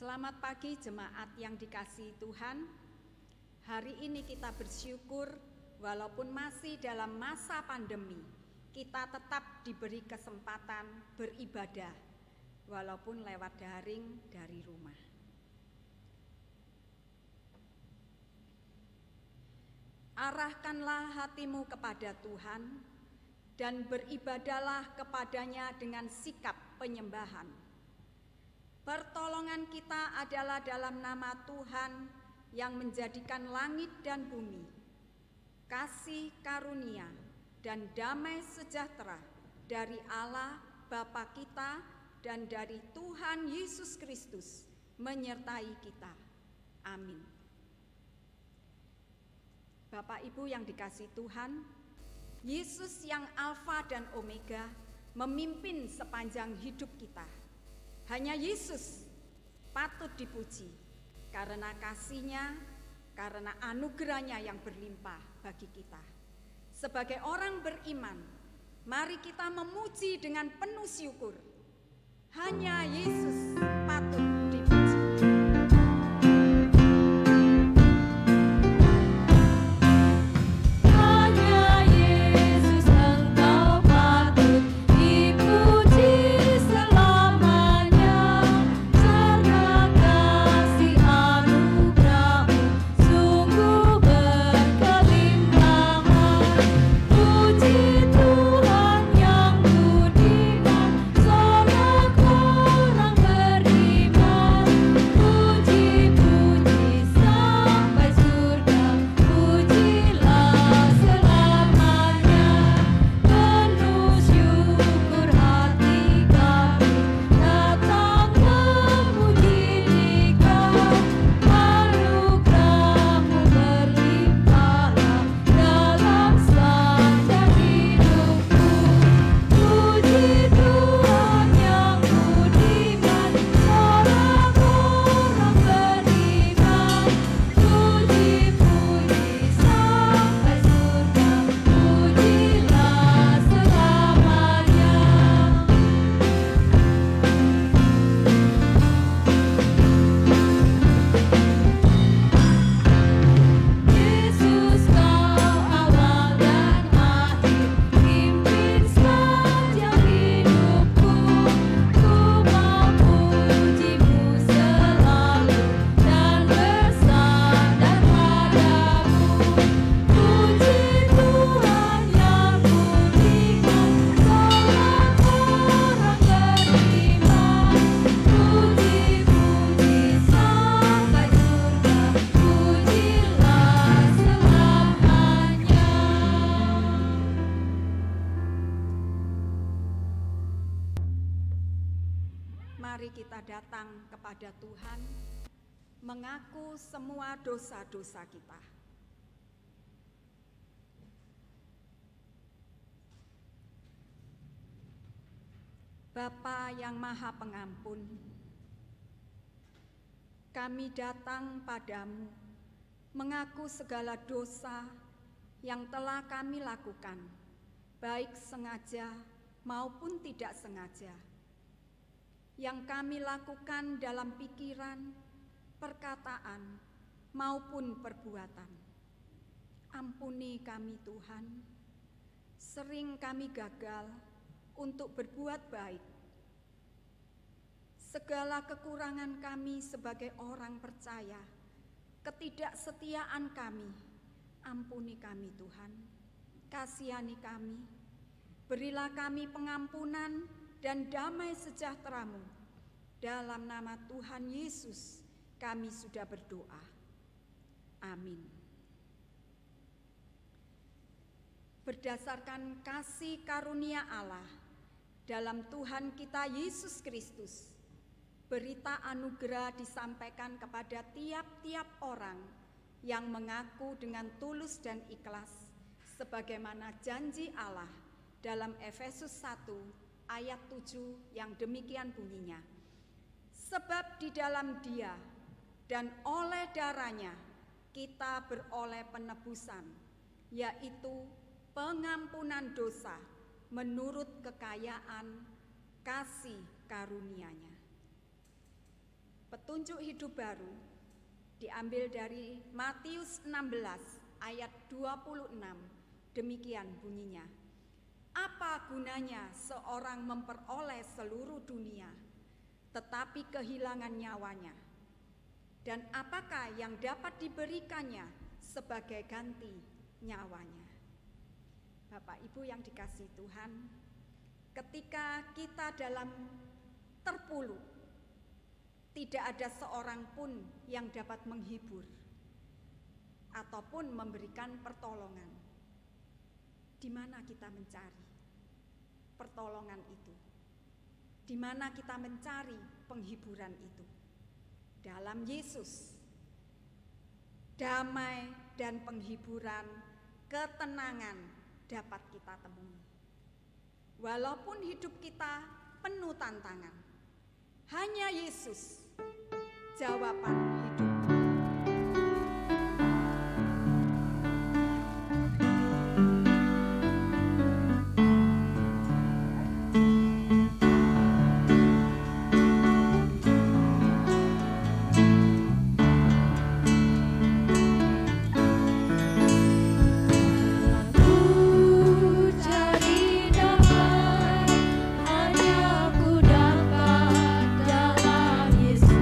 Selamat pagi jemaat yang dikasihi Tuhan. Hari ini kita bersyukur walaupun masih dalam masa pandemi, kita tetap diberi kesempatan beribadah walaupun lewat daring dari rumah. Arahkanlah hatimu kepada Tuhan dan beribadahlah kepadanya dengan sikap penyembahan. Pertolongan kita adalah dalam nama Tuhan yang menjadikan langit dan bumi, kasih karunia dan damai sejahtera dari Allah Bapa kita dan dari Tuhan Yesus Kristus menyertai kita. Amin. Bapak Ibu yang dikasihi Tuhan, Yesus yang Alfa dan Omega memimpin sepanjang hidup kita. Hanya Yesus patut dipuji karena kasih-Nya, karena anugerah-Nya yang berlimpah bagi kita. Sebagai orang beriman, mari kita memuji dengan penuh syukur. Hanya Yesus patut dipuji. Mari kita datang kepada Tuhan, mengaku semua dosa-dosa kita. Bapa yang Maha Pengampun, kami datang padamu, mengaku segala dosa yang telah kami lakukan, baik sengaja maupun tidak sengaja, yang kami lakukan dalam pikiran, perkataan, maupun perbuatan. Ampuni kami Tuhan, sering kami gagal untuk berbuat baik. Segala kekurangan kami sebagai orang percaya, ketidaksetiaan kami, ampuni kami Tuhan, kasihani kami, berilah kami pengampunan dan damai sejahtera-Mu. Dalam nama Tuhan Yesus kami sudah berdoa. Amin. Berdasarkan kasih karunia Allah dalam Tuhan kita Yesus Kristus, berita anugerah disampaikan kepada tiap-tiap orang yang mengaku dengan tulus dan ikhlas sebagaimana janji Allah dalam Efesus 1 ayat 7 yang demikian bunyinya. Sebab di dalam Dia dan oleh darah-Nya kita beroleh penebusan, yaitu pengampunan dosa menurut kekayaan kasih karunia-Nya. Petunjuk hidup baru diambil dari Matius 16 ayat 26. Demikian bunyinya. Apa gunanya seorang memperoleh seluruh dunia tetapi kehilangan nyawanya? Dan apakah yang dapat diberikannya sebagai ganti nyawanya? Bapak Ibu yang dikasihi Tuhan, ketika kita dalam terpuruk, tidak ada seorang pun yang dapat menghibur ataupun memberikan pertolongan. Di mana kita mencari pertolongan itu? Di mana kita mencari penghiburan itu? Dalam Yesus. Damai dan penghiburan, ketenangan dapat kita temui. Walaupun hidup kita penuh tantangan, hanya Yesus jawaban hidup. Hanya ku dapat dalam Yesus.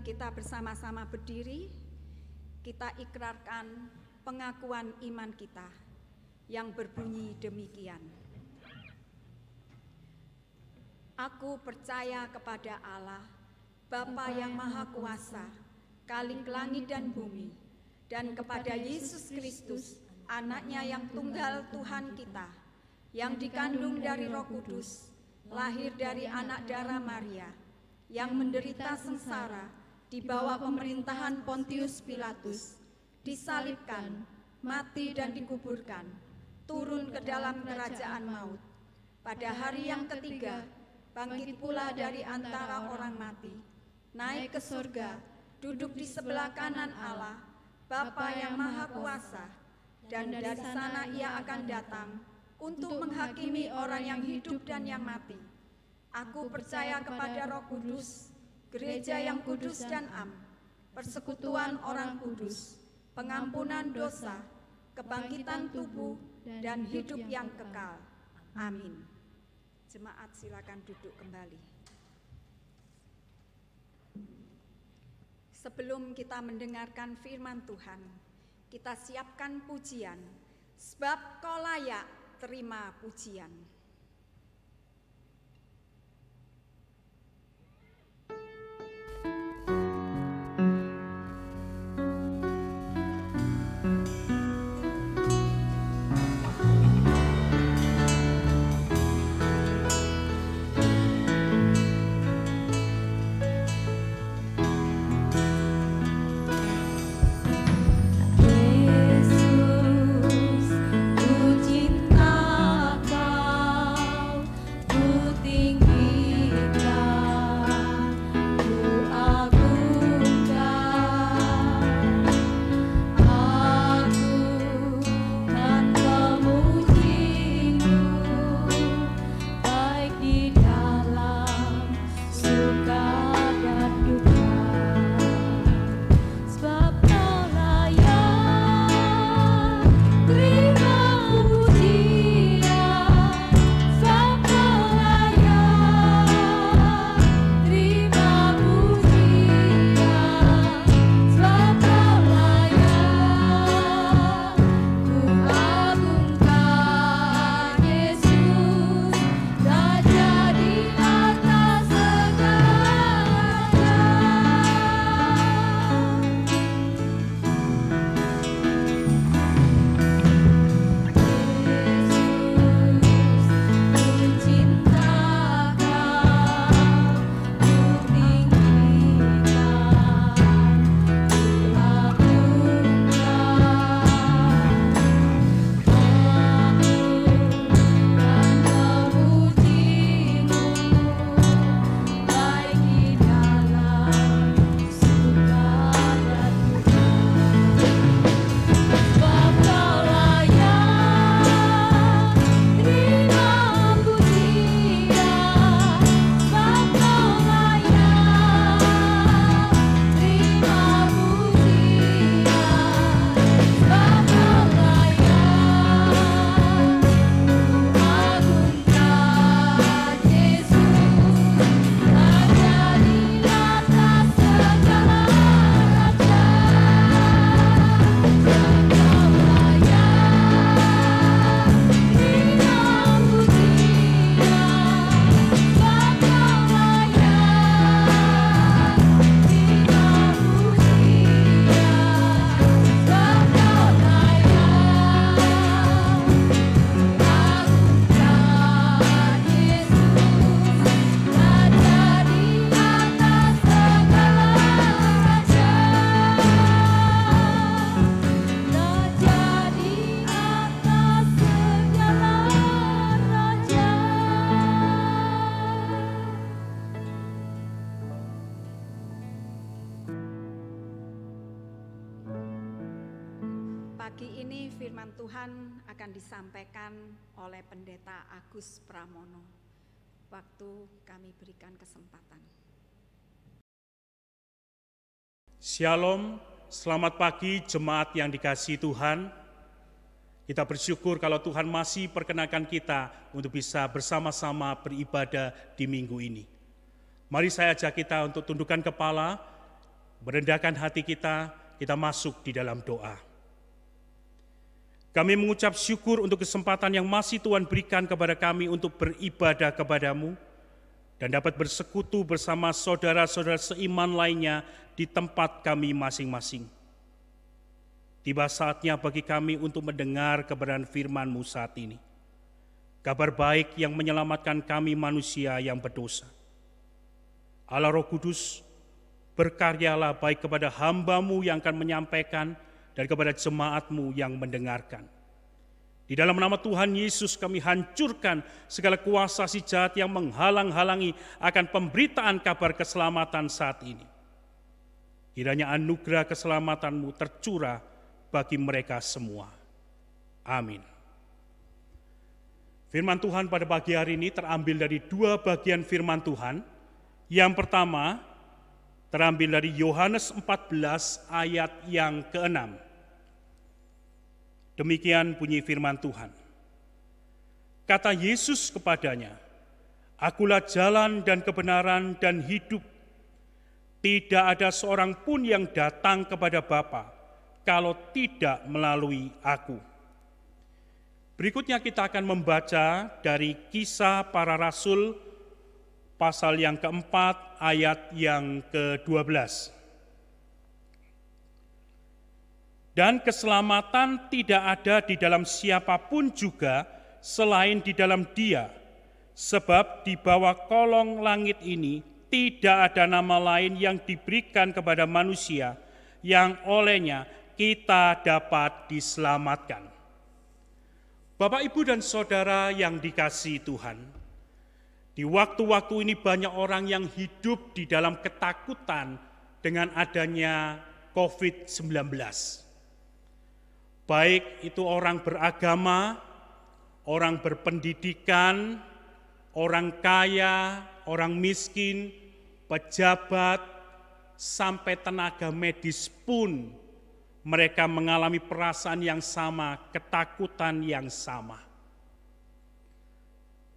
kita bersama-sama berdiri, kita ikrarkan pengakuan iman kita yang berbunyi demikian. Aku percaya kepada Allah, Bapa yang Maha Kuasa, Khalik langit dan bumi, dan kepada Yesus Kristus, Anaknya yang tunggal Tuhan kita, yang dikandung dari Roh Kudus, lahir dari anak darah Maria, yang menderita sengsara di bawah pemerintahan Pontius Pilatus, disalibkan, mati dan dikuburkan, turun ke dalam kerajaan maut. Pada hari yang ketiga, bangkit pula dari antara orang mati, naik ke surga, duduk di sebelah kanan Allah, Bapa yang Maha Kuasa, dan dari sana Ia akan datang untuk menghakimi orang yang hidup dan yang mati. Aku percaya kepada Roh Kudus, gereja yang kudus dan am, persekutuan orang kudus, pengampunan dosa, kebangkitan tubuh, dan hidup yang kekal. Amin. Jemaat silakan duduk kembali. Sebelum kita mendengarkan firman Tuhan, kita siapkan pujian, sebab Kau layak terima pujian. Pagi ini firman Tuhan akan disampaikan oleh Pendeta Agus Pramono. Waktu kami berikan kesempatan. Shalom, selamat pagi jemaat yang dikasihi Tuhan. Kita bersyukur kalau Tuhan masih perkenankan kita untuk bisa bersama-sama beribadah di minggu ini. Mari saya ajak kita untuk tundukkan kepala merendahkan hati kita masuk di dalam doa. Kami mengucap syukur untuk kesempatan yang masih Tuhan berikan kepada kami untuk beribadah kepada-Mu dan dapat bersekutu bersama saudara-saudara seiman lainnya di tempat kami masing-masing. Tiba saatnya bagi kami untuk mendengar kebenaran firman-Mu saat ini. Kabar baik yang menyelamatkan kami manusia yang berdosa. Allah Roh Kudus, berkaryalah baik kepada hamba-Mu yang akan menyampaikan dan kepada jemaat-Mu yang mendengarkan. Di dalam nama Tuhan Yesus kami hancurkan segala kuasa si jahat yang menghalang-halangi akan pemberitaan kabar keselamatan saat ini. Kiranya anugerah keselamatan-Mu tercurah bagi mereka semua. Amin. Firman Tuhan pada pagi hari ini terambil dari dua bagian firman Tuhan. Yang pertama, terambil dari Yohanes 14 ayat yang ke-6. Demikian bunyi firman Tuhan. Kata Yesus kepadanya, "Akulah jalan dan kebenaran dan hidup. Tidak ada seorang pun yang datang kepada Bapa kalau tidak melalui Aku." Berikutnya kita akan membaca dari Kisah Para Rasul pasal yang keempat ayat yang ke-12. Dan keselamatan tidak ada di dalam siapapun juga selain di dalam Dia, sebab di bawah kolong langit ini tidak ada nama lain yang diberikan kepada manusia yang olehnya kita dapat diselamatkan. Bapak, Ibu, dan Saudara yang dikasihi Tuhan, di waktu-waktu ini banyak orang yang hidup di dalam ketakutan dengan adanya COVID-19. Baik itu orang beragama, orang berpendidikan, orang kaya, orang miskin, pejabat, sampai tenaga medis pun mereka mengalami perasaan yang sama, ketakutan yang sama.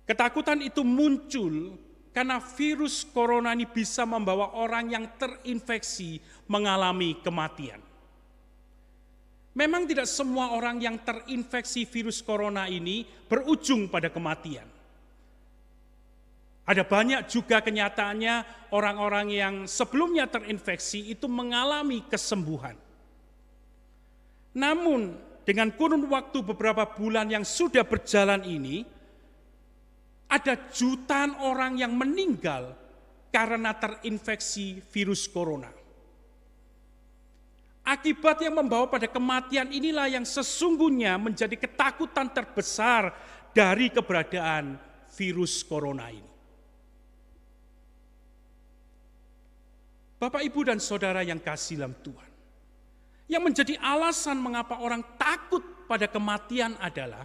Ketakutan itu muncul karena virus corona ini bisa membawa orang yang terinfeksi mengalami kematian. Memang tidak semua orang yang terinfeksi virus corona ini berujung pada kematian. Ada banyak juga kenyataannya orang-orang yang sebelumnya terinfeksi itu mengalami kesembuhan. Namun dengan kurun waktu beberapa bulan yang sudah berjalan ini, ada jutaan orang yang meninggal karena terinfeksi virus corona. Akibat yang membawa pada kematian inilah yang sesungguhnya menjadi ketakutan terbesar dari keberadaan virus corona ini. Bapak, Ibu, dan Saudara yang kasih dalam Tuhan, yang menjadi alasan mengapa orang takut pada kematian adalah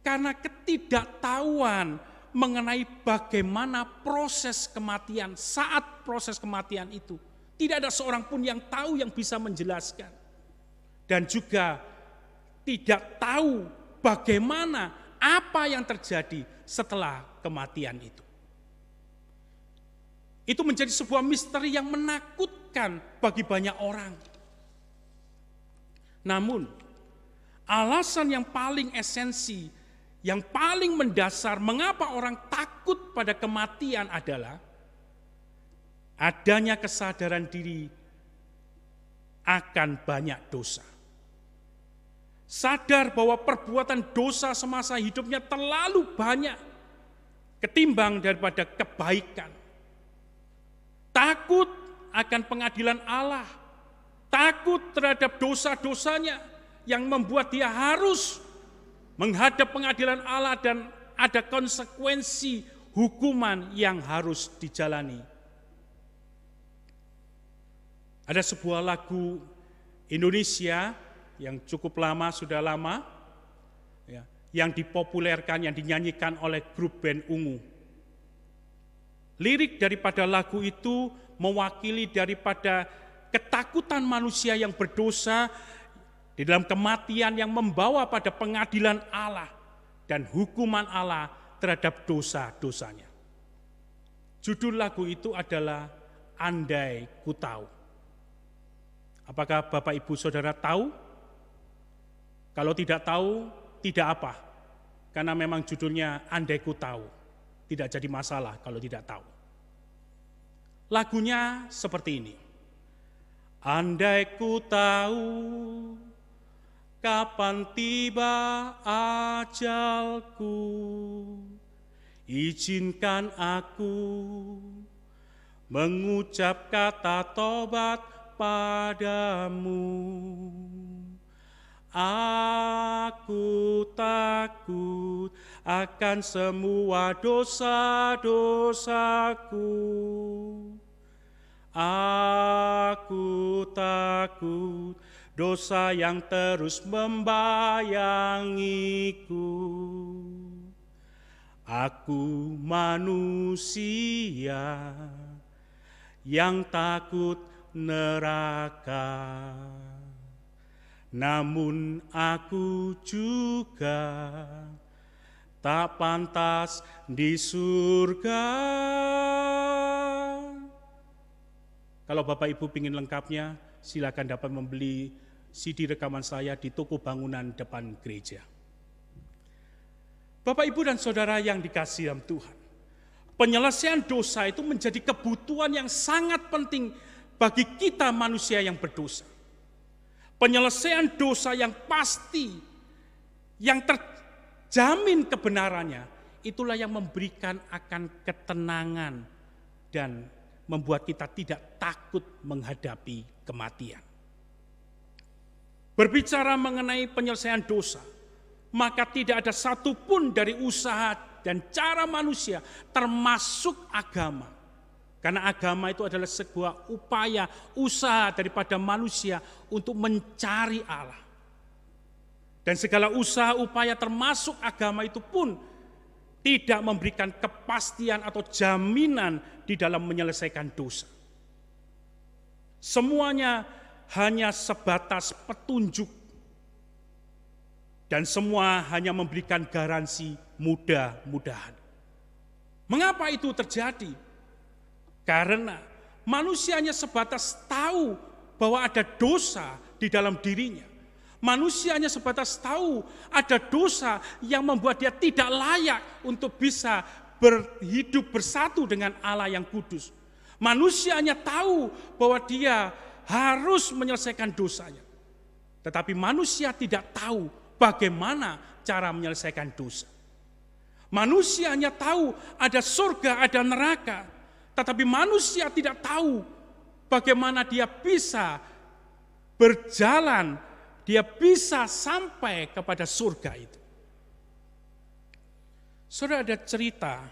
karena ketidaktahuan mengenai bagaimana proses kematian. Saat proses kematian itu tidak ada seorang pun yang tahu, yang bisa menjelaskan. Dan juga tidak tahu bagaimana, apa yang terjadi setelah kematian itu. Itu menjadi sebuah misteri yang menakutkan bagi banyak orang. Namun, alasan yang paling esensi, yang paling mendasar mengapa orang takut pada kematian adalah adanya kesadaran diri akan banyak dosa. Sadar bahwa perbuatan dosa semasa hidupnya terlalu banyak ketimbang daripada kebaikan. Takut akan pengadilan Allah, takut terhadap dosa-dosanya yang membuat dia harus menghadap pengadilan Allah dan ada konsekuensi hukuman yang harus dijalani. Ada sebuah lagu Indonesia yang cukup lama, sudah lama, ya, yang dipopulerkan, yang dinyanyikan oleh grup band Ungu. Lirik daripada lagu itu mewakili daripada ketakutan manusia yang berdosa di dalam kematian yang membawa pada pengadilan Allah dan hukuman Allah terhadap dosa-dosanya. Judul lagu itu adalah Andai Ku Tahu. Apakah Bapak Ibu Saudara tahu? Kalau tidak tahu, tidak apa. Karena memang judulnya Andai Ku Tahu. Tidak jadi masalah kalau tidak tahu. Lagunya seperti ini. Andai ku tahu kapan tiba ajalku, izinkan aku mengucap kata tobat padamu. Aku takut akan semua dosa-dosaku. Aku takut dosa yang terus membayangiku. Aku manusia yang takut neraka. Namun aku juga tak pantas di surga. Kalau Bapak Ibu ingin lengkapnya, silakan dapat membeli CD rekaman saya di toko bangunan depan gereja. Bapak Ibu dan Saudara yang dikasihi dalam Tuhan, penyelesaian dosa itu menjadi kebutuhan yang sangat penting bagi kita manusia yang berdosa. Penyelesaian dosa yang pasti, yang terjamin kebenarannya, itulah yang memberikan akan ketenangan dan membuat kita tidak takut menghadapi kematian. Berbicara mengenai penyelesaian dosa, maka tidak ada satupun dari usaha dan cara manusia, termasuk agama. Karena agama itu adalah sebuah upaya, usaha daripada manusia untuk mencari Allah. Dan segala usaha, upaya termasuk agama itu pun tidak memberikan kepastian atau jaminan di dalam menyelesaikan dosa. Semuanya hanya sebatas petunjuk. Dan semua hanya memberikan garansi mudah-mudahan. Mengapa itu terjadi? Karena manusia hanya sebatas tahu bahwa ada dosa di dalam dirinya. Manusia hanya sebatas tahu ada dosa yang membuat dia tidak layak untuk bisa berhidup bersatu dengan Allah yang kudus. Manusia hanya tahu bahwa dia harus menyelesaikan dosanya. Tetapi manusia tidak tahu bagaimana cara menyelesaikan dosa. Manusia hanya tahu ada surga, ada neraka. Tetapi manusia tidak tahu bagaimana dia bisa berjalan, dia bisa sampai kepada surga itu. Saudara, ada cerita.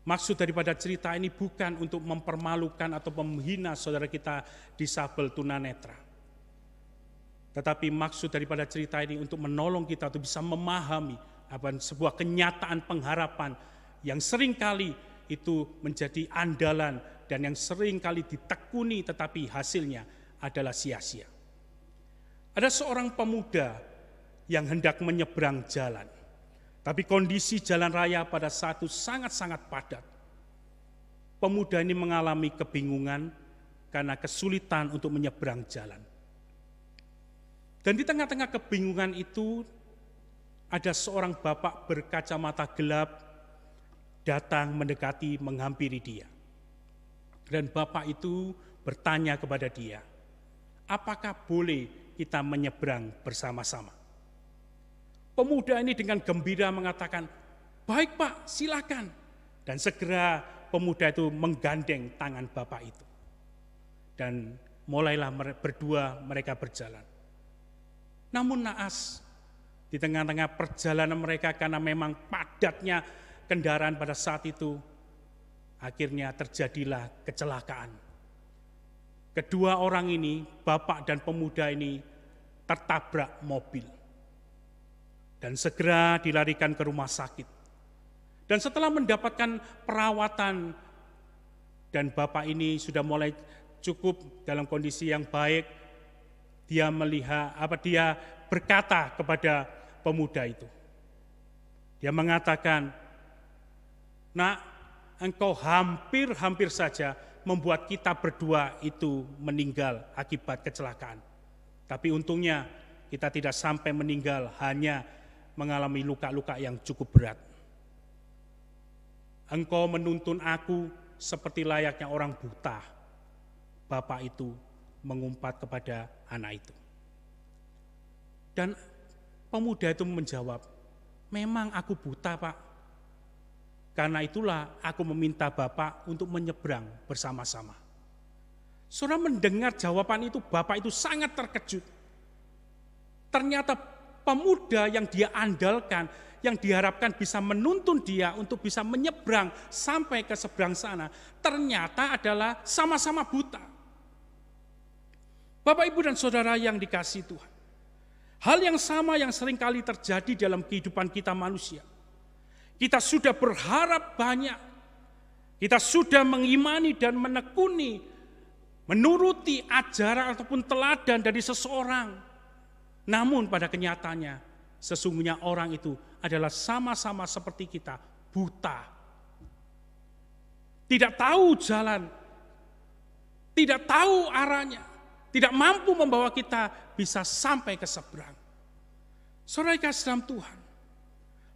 Maksud daripada cerita ini bukan untuk mempermalukan atau menghina saudara kita disabel tunanetra. Tetapi maksud daripada cerita ini untuk menolong kita untuk bisa memahami sebuah kenyataan pengharapan yang seringkali itu menjadi andalan dan yang seringkali ditekuni tetapi hasilnya adalah sia-sia. Ada seorang pemuda yang hendak menyeberang jalan. Tapi kondisi jalan raya pada saat itu sangat-sangat padat. Pemuda ini mengalami kebingungan karena kesulitan untuk menyeberang jalan. Dan di tengah-tengah kebingungan itu ada seorang bapak berkacamata gelap datang mendekati menghampiri dia. Dan bapak itu bertanya kepada dia, apakah boleh kita menyeberang bersama-sama? Pemuda ini dengan gembira mengatakan, baik Pak, silakan. Dan segera pemuda itu menggandeng tangan bapak itu. Dan mulailah berdua mereka berjalan. Namun naas, di tengah-tengah perjalanan mereka karena memang padatnya kendaraan pada saat itu, akhirnya terjadilah kecelakaan. Kedua orang ini, bapak dan pemuda ini, tertabrak mobil. Dan segera dilarikan ke rumah sakit. Dan setelah mendapatkan perawatan, dan bapak ini sudah mulai cukup dalam kondisi yang baik, dia berkata kepada pemuda itu. Dia mengatakan, Nak, engkau hampir saja membuat kita berdua itu meninggal akibat kecelakaan. Tapi untungnya kita tidak sampai meninggal, hanya mengalami luka-luka yang cukup berat. Engkau menuntun aku seperti layaknya orang buta. Bapak itu mengumpat kepada anak itu. Dan pemuda itu menjawab, memang aku buta, Pak. Karena itulah aku meminta Bapak untuk menyeberang bersama-sama. Saudara mendengar jawaban itu, Bapak itu sangat terkejut. Ternyata pemuda yang dia andalkan, yang diharapkan bisa menuntun dia untuk bisa menyeberang sampai ke seberang sana, ternyata adalah sama-sama buta. Bapak, Ibu, dan Saudara yang dikasihi Tuhan, hal yang sama yang seringkali terjadi dalam kehidupan kita manusia. Kita sudah berharap banyak, kita sudah mengimani dan menekuni, menuruti ajaran ataupun teladan dari seseorang. Namun pada kenyataannya, sesungguhnya orang itu adalah sama-sama seperti kita, buta. Tidak tahu jalan, tidak tahu arahnya, tidak mampu membawa kita bisa sampai ke seberang. Saudara kasih dalam Tuhan,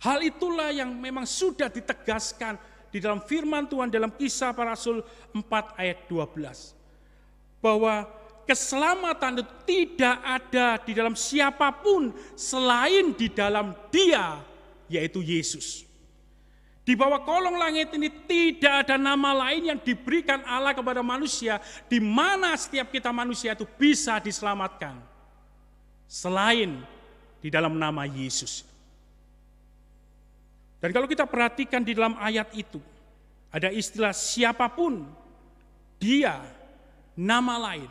hal itulah yang memang sudah ditegaskan di dalam firman Tuhan dalam Kisah Para Rasul 4 ayat 12. Bahwa keselamatan itu tidak ada di dalam siapapun selain di dalam Dia, yaitu Yesus. Di bawah kolong langit ini tidak ada nama lain yang diberikan Allah kepada manusia, di mana setiap kita manusia itu bisa diselamatkan selain di dalam nama Yesus. Dan kalau kita perhatikan di dalam ayat itu, ada istilah siapapun, Dia, nama lain.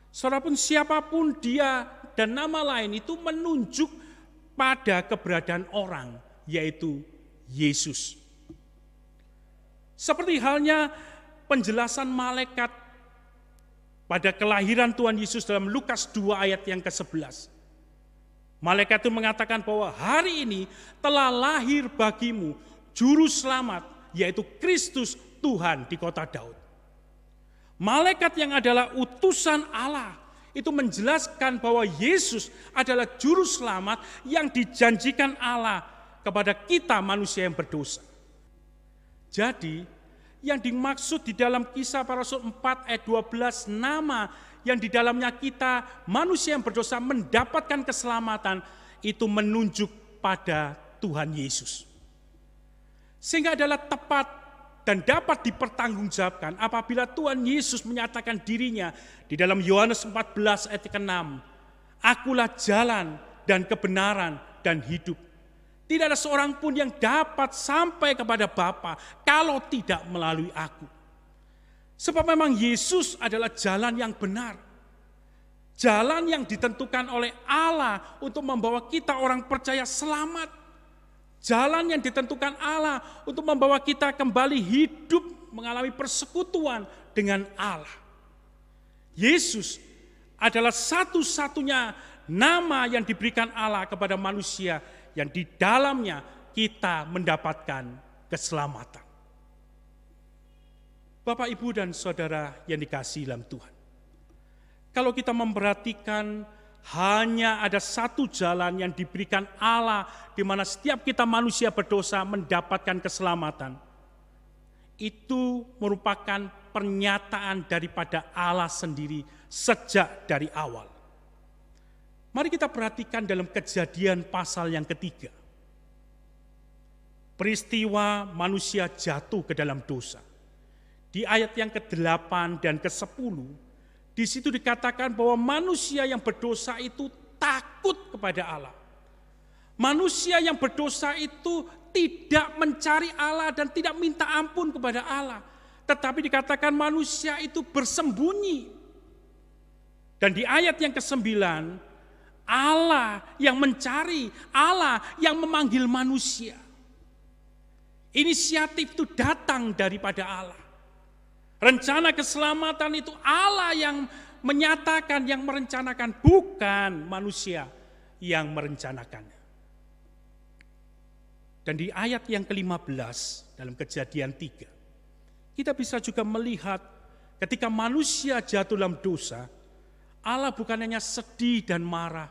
Saudara pun siapapun Dia dan nama lain itu menunjuk pada keberadaan orang, yaitu Yesus. Seperti halnya penjelasan malaikat pada kelahiran Tuhan Yesus dalam Lukas 2 ayat yang ke-11. Malaikat itu mengatakan bahwa hari ini telah lahir bagimu juru selamat, yaitu Kristus Tuhan di kota Daud. Malaikat yang adalah utusan Allah itu menjelaskan bahwa Yesus adalah juru selamat yang dijanjikan Allah kepada kita manusia yang berdosa. Jadi yang dimaksud di dalam Kisah Para Rasul 4 ayat 12, nama yang di dalamnya kita manusia yang berdosa mendapatkan keselamatan, itu menunjuk pada Tuhan Yesus. Sehingga adalah tepat dan dapat dipertanggungjawabkan apabila Tuhan Yesus menyatakan dirinya di dalam Yohanes 14 ayat ke-6, akulah jalan dan kebenaran dan hidup. Tidak ada seorang pun yang dapat sampai kepada Bapa kalau tidak melalui aku. Sebab memang Yesus adalah jalan yang benar. Jalan yang ditentukan oleh Allah untuk membawa kita orang percaya selamat. Jalan yang ditentukan Allah untuk membawa kita kembali hidup mengalami persekutuan dengan Allah. Yesus adalah satu-satunya nama yang diberikan Allah kepada manusia yang di dalamnya kita mendapatkan keselamatan. Bapak, Ibu, dan Saudara yang dikasihi dalam Tuhan. Kalau kita memperhatikan hanya ada satu jalan yang diberikan Allah di mana setiap kita manusia berdosa mendapatkan keselamatan. Itu merupakan pernyataan daripada Allah sendiri sejak dari awal. Mari kita perhatikan dalam Kejadian pasal yang ketiga. Peristiwa manusia jatuh ke dalam dosa. Di ayat yang ke-8 dan ke-10, di situ dikatakan bahwa manusia yang berdosa itu takut kepada Allah. Manusia yang berdosa itu tidak mencari Allah dan tidak minta ampun kepada Allah. Tetapi dikatakan manusia itu bersembunyi. Dan di ayat yang ke-9, Allah yang mencari, Allah yang memanggil manusia. Inisiatif itu datang daripada Allah. Rencana keselamatan itu Allah yang menyatakan, yang merencanakan, bukan manusia yang merencanakannya. Dan di ayat yang ke-15 dalam Kejadian 3, kita bisa juga melihat ketika manusia jatuh dalam dosa, Allah bukan hanya sedih dan marah,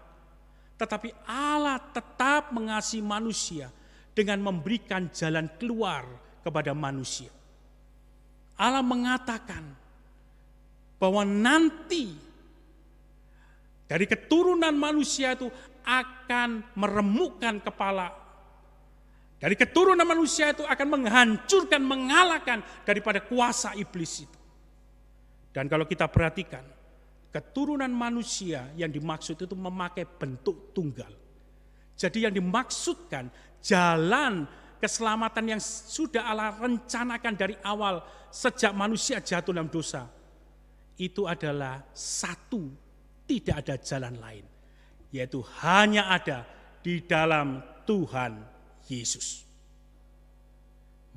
tetapi Allah tetap mengasihi manusia dengan memberikan jalan keluar kepada manusia. Allah mengatakan bahwa nanti dari keturunan manusia itu akan meremukkan kepala. Dari keturunan manusia itu akan menghancurkan, mengalahkan daripada kuasa iblis itu. Dan kalau kita perhatikan, keturunan manusia yang dimaksud itu memakai bentuk tunggal. Jadi yang dimaksudkan jalan keselamatan yang sudah Allah rencanakan dari awal sejak manusia jatuh dalam dosa. Itu adalah satu, tidak ada jalan lain. Yaitu hanya ada di dalam Tuhan Yesus.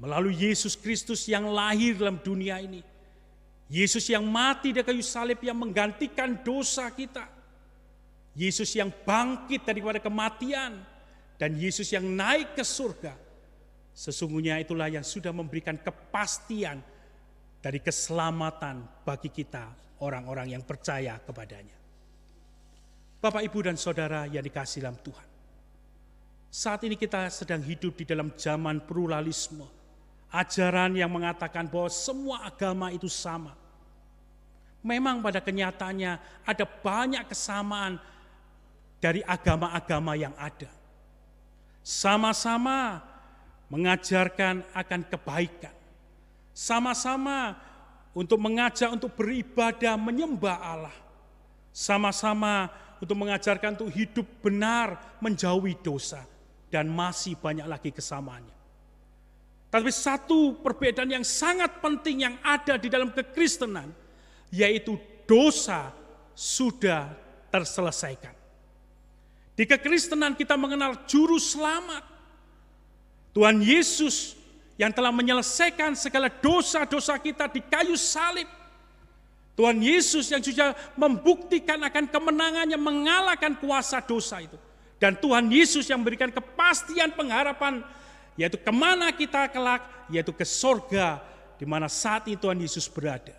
Melalui Yesus Kristus yang lahir dalam dunia ini. Yesus yang mati di kayu salib yang menggantikan dosa kita. Yesus yang bangkit daripada kematian. Dan Yesus yang naik ke surga. Sesungguhnya itulah yang sudah memberikan kepastian dari keselamatan bagi kita, orang-orang yang percaya kepadanya. Bapak, Ibu, dan Saudara yang dikasihi dalam Tuhan. Saat ini kita sedang hidup di dalam zaman pluralisme. Ajaran yang mengatakan bahwa semua agama itu sama. Memang pada kenyataannya ada banyak kesamaan dari agama-agama yang ada. Sama-sama mengajarkan akan kebaikan. Sama-sama untuk mengajak untuk beribadah menyembah Allah. Sama-sama untuk mengajarkan untuk hidup benar menjauhi dosa. Dan masih banyak lagi kesamaannya. Tapi satu perbedaan yang sangat penting yang ada di dalam kekristenan, yaitu dosa sudah terselesaikan. Di kekristenan kita mengenal juru selamat. Tuhan Yesus yang telah menyelesaikan segala dosa-dosa kita di kayu salib. Tuhan Yesus yang sudah membuktikan akan kemenangannya mengalahkan kuasa dosa itu. Dan Tuhan Yesus yang memberikan kepastian pengharapan, yaitu kemana kita kelak, yaitu ke sorga, di mana saat itu Tuhan Yesus berada.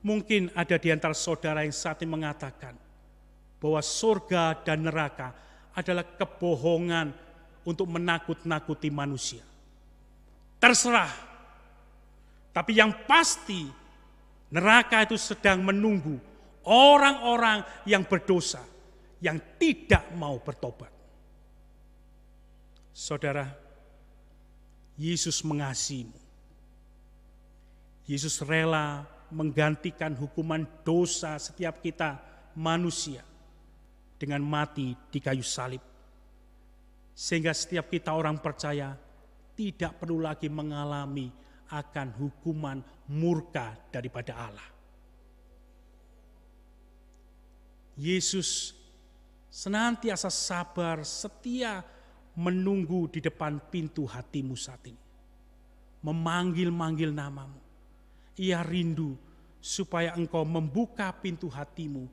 Mungkin ada di antara saudara yang saat ini mengatakan bahwa sorga dan neraka adalah kebohongan untuk menakut-nakuti manusia. Terserah. Tapi yang pasti neraka itu sedang menunggu orang-orang yang berdosa, yang tidak mau bertobat. Saudara, Yesus mengasihimu. Yesus rela menggantikan hukuman dosa setiap kita manusia dengan mati di kayu salib. Sehingga setiap kita orang percaya tidak perlu lagi mengalami akan hukuman murka daripada Allah. Yesus senantiasa sabar, setia menunggu di depan pintu hatimu saat ini. Memanggil-manggil namamu. Ia rindu supaya engkau membuka pintu hatimu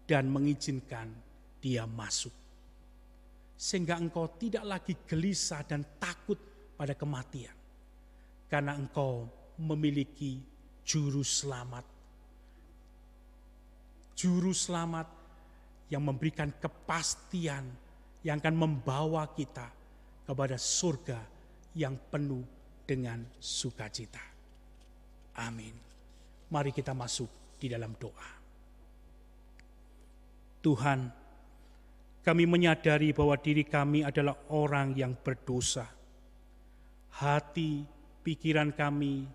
dan mengizinkan dia masuk. Sehingga engkau tidak lagi gelisah dan takut pada kematian. Karena engkau memiliki juru selamat. Juru selamat yang memberikan kepastian yang akan membawa kita kepada surga yang penuh dengan sukacita. Amin. Mari kita masuk di dalam doa. Tuhan, kami menyadari bahwa diri kami adalah orang yang berdosa. Hati, pikiran kami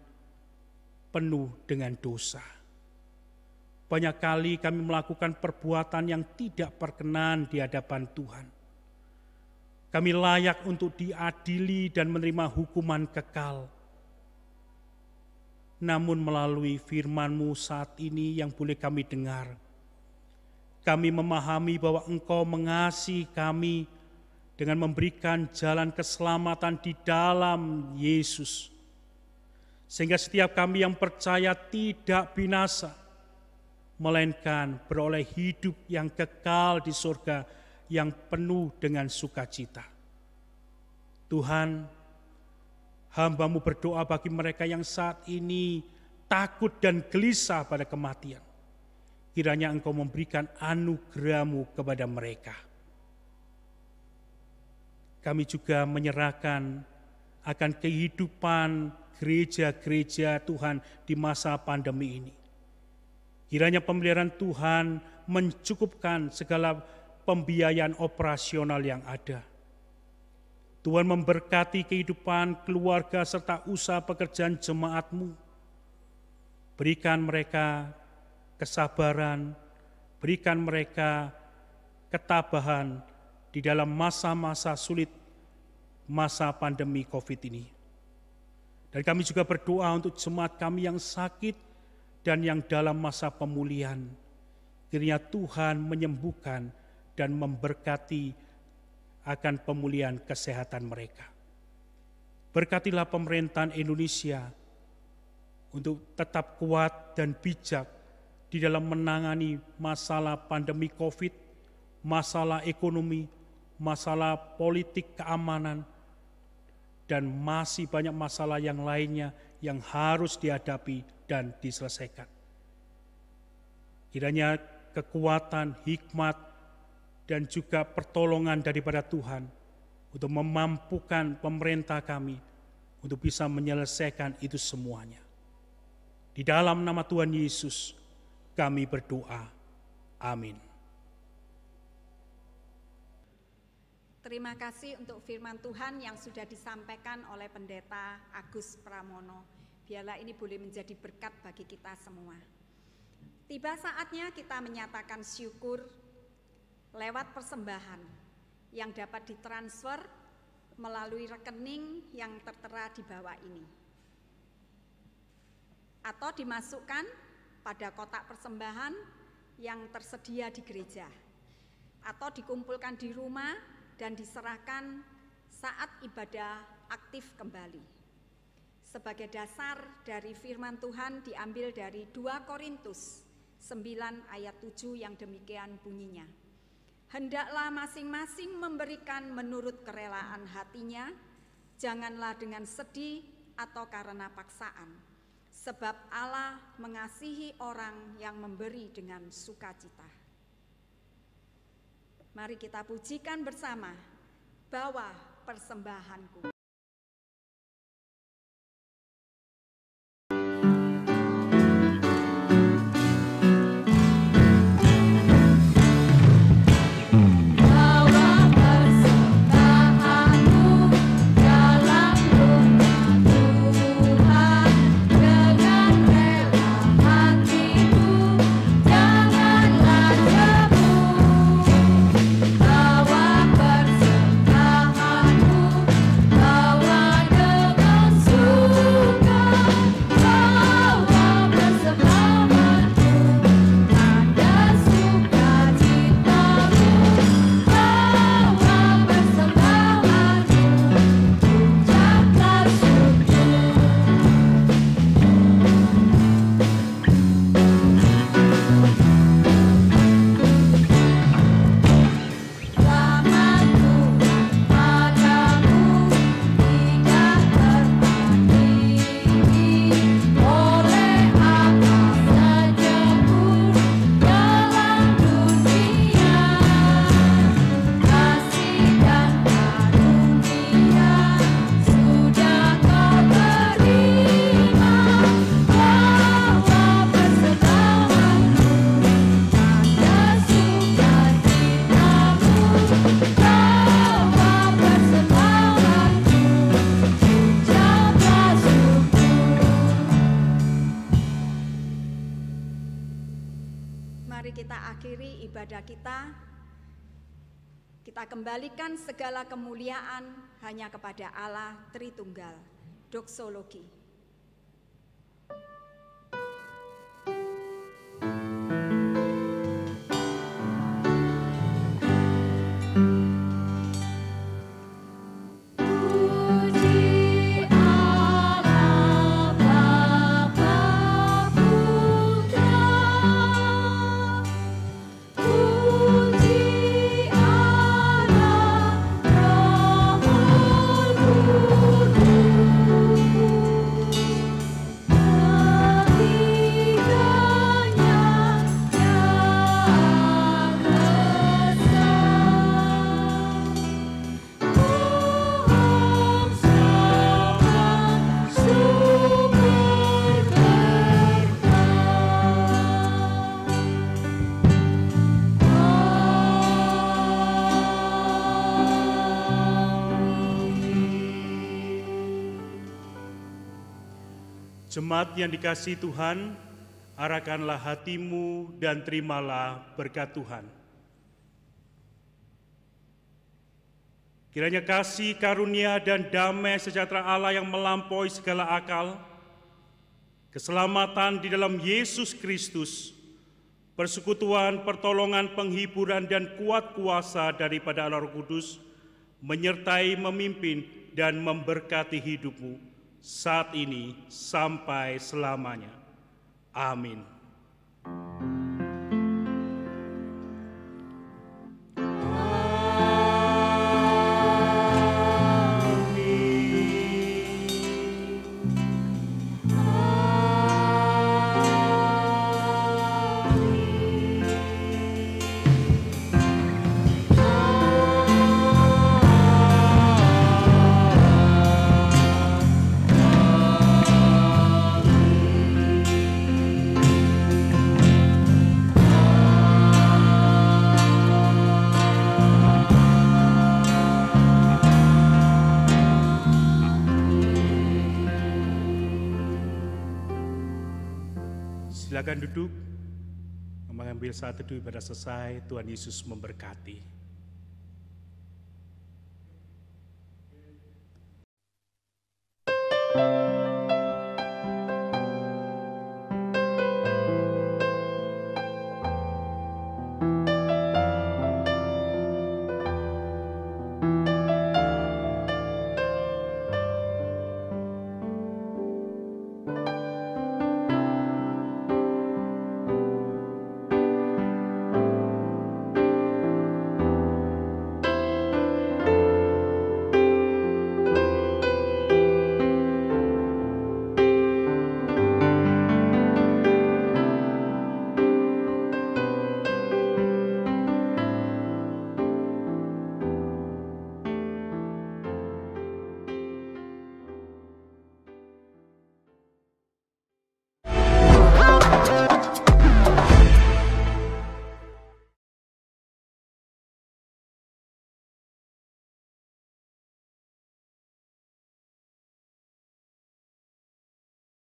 penuh dengan dosa. Banyak kali kami melakukan perbuatan yang tidak berkenan di hadapan Tuhan. Kami layak untuk diadili dan menerima hukuman kekal. Namun melalui firman-Mu saat ini yang boleh kami dengar, kami memahami bahwa Engkau mengasihi kami dengan memberikan jalan keselamatan di dalam Yesus. Sehingga setiap kami yang percaya tidak binasa, melainkan beroleh hidup yang kekal di surga yang penuh dengan sukacita. Tuhan, Hamba-Mu berdoa bagi mereka yang saat ini takut dan gelisah pada kematian. Kiranya Engkau memberikan anugerah-Mu kepada mereka. Kami juga menyerahkan akan kehidupan gereja-gereja Tuhan di masa pandemi ini. Kiranya pemeliharaan Tuhan mencukupkan segala pembiayaan operasional yang ada. Tuhan memberkati kehidupan keluarga serta usaha pekerjaan jemaat-Mu. Berikan mereka kesabaran, berikan mereka ketabahan di dalam masa-masa sulit, masa pandemi COVID ini. Dan kami juga berdoa untuk jemaat kami yang sakit dan yang dalam masa pemulihan. Kiranya Tuhan menyembuhkan dan memberkati akan pemulihan kesehatan mereka. Berkatilah pemerintahan Indonesia untuk tetap kuat dan bijak di dalam menangani masalah pandemi COVID, masalah ekonomi, masalah politik keamanan, dan masih banyak masalah yang lainnya yang harus dihadapi dan diselesaikan. Kiranya kekuatan, hikmat, dan juga pertolongan daripada Tuhan untuk memampukan pemerintah kami untuk bisa menyelesaikan itu semuanya. Di dalam nama Tuhan Yesus kami berdoa. Amin. Terima kasih untuk firman Tuhan yang sudah disampaikan oleh Pendeta Agus Pramono. Biarlah ini boleh menjadi berkat bagi kita semua. Tiba saatnya kita menyatakan syukur lewat persembahan yang dapat ditransfer melalui rekening yang tertera di bawah ini. Atau dimasukkan pada kotak persembahan yang tersedia di gereja. Atau dikumpulkan di rumah dan diserahkan saat ibadah aktif kembali. Sebagai dasar dari firman Tuhan diambil dari 2 Korintus 9 ayat 7 yang demikian bunyinya. Hendaklah masing-masing memberikan menurut kerelaan hatinya, janganlah dengan sedih atau karena paksaan. Sebab Allah mengasihi orang yang memberi dengan sukacita. Mari kita pujikan bersama, bawa persembahanku. Kita kembalikan segala kemuliaan hanya kepada Allah Tritunggal. Doksologi. Thank you. Jemaat yang dikasihi Tuhan, arahkanlah hatimu dan terimalah berkat Tuhan. Kiranya kasih, karunia, dan damai sejahtera Allah yang melampaui segala akal, keselamatan di dalam Yesus Kristus, persekutuan, pertolongan, penghiburan, dan kuat kuasa daripada Allah Roh Kudus, menyertai, memimpin, dan memberkati hidupmu saat ini sampai selamanya. Amin. Silakan duduk, mengambil saat teduh ibadah selesai. Tuhan Yesus memberkati.